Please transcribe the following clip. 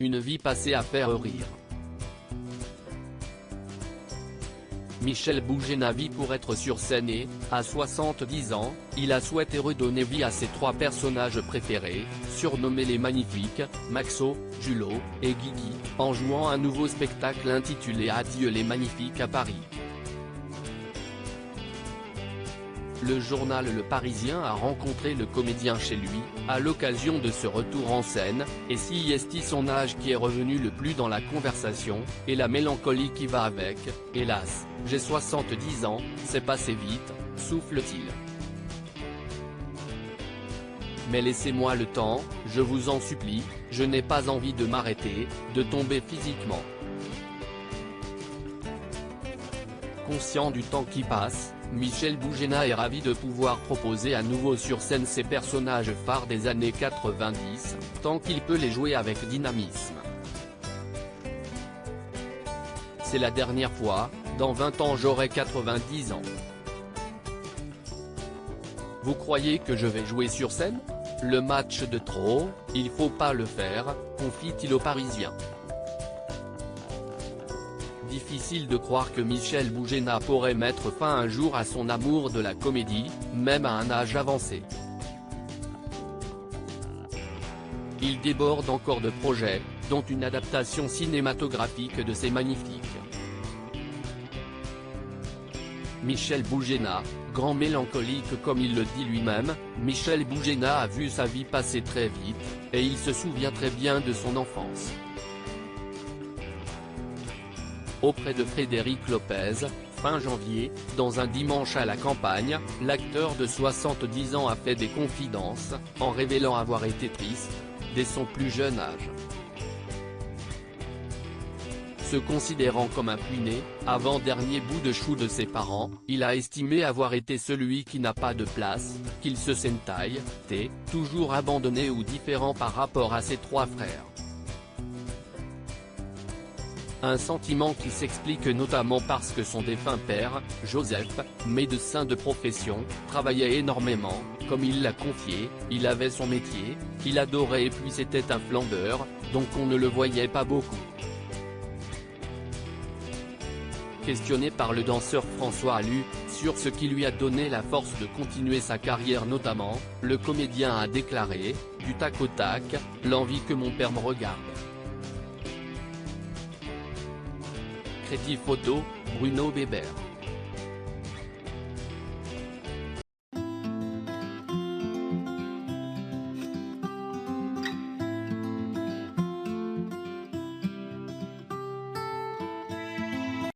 une vie passée à faire rire. Michel Bougena vit pour être sur scène et, à 70 ans, il a souhaité redonner vie à ses trois personnages préférés, surnommés les Magnifiques, Maxo, Julot, et Guigui, en jouant un nouveau spectacle intitulé Adieu les Magnifiques à Paris. Le journal Le Parisien a rencontré le comédien chez lui, à l'occasion de ce retour en scène, et si est son âge qui est revenu le plus dans la conversation, et la mélancolie qui va avec. Hélas, j'ai 70 ans, c'est passé vite, souffle-t-il. Mais laissez-moi le temps, je vous en supplie, je n'ai pas envie de m'arrêter, de tomber physiquement. Conscient du temps qui passe, Michel Bougena est ravi de pouvoir proposer à nouveau sur scène ses personnages phares des années 90, tant qu'il peut les jouer avec dynamisme. C'est la dernière fois, dans 20 ans j'aurai 90 ans. Vous croyez que je vais jouer sur scène? Le match de trop, il faut pas le faire, confie-t-il au Parisien. Difficile de croire que Michel Bougena pourrait mettre fin un jour à son amour de la comédie, même à un âge avancé. Il déborde encore de projets, dont une adaptation cinématographique de ses Magnifiques. Michel Bougena, grand mélancolique comme il le dit lui-même, Michel Bougena a vu sa vie passer très vite, et il se souvient très bien de son enfance. Auprès de Frédéric Lopez, fin janvier, dans un dimanche à la campagne, l'acteur de 70 ans a fait des confidences, en révélant avoir été triste, dès son plus jeune âge. Se considérant comme un puiné, avant-dernier bout de chou de ses parents, il a estimé avoir été celui qui n'a pas de place, qu'il se sentaille, toujours abandonné ou différent par rapport à ses trois frères. Un sentiment qui s'explique notamment parce que son défunt père, Joseph, médecin de profession, travaillait énormément, comme il l'a confié, il avait son métier, qu'il adorait et puis c'était un flambeur, donc on ne le voyait pas beaucoup. Questionné par le danseur François Allu, sur ce qui lui a donné la force de continuer sa carrière notamment, le comédien a déclaré, du tac au tac, l'envie que mon père me regarde. Crédit photo, Bruno Bébert.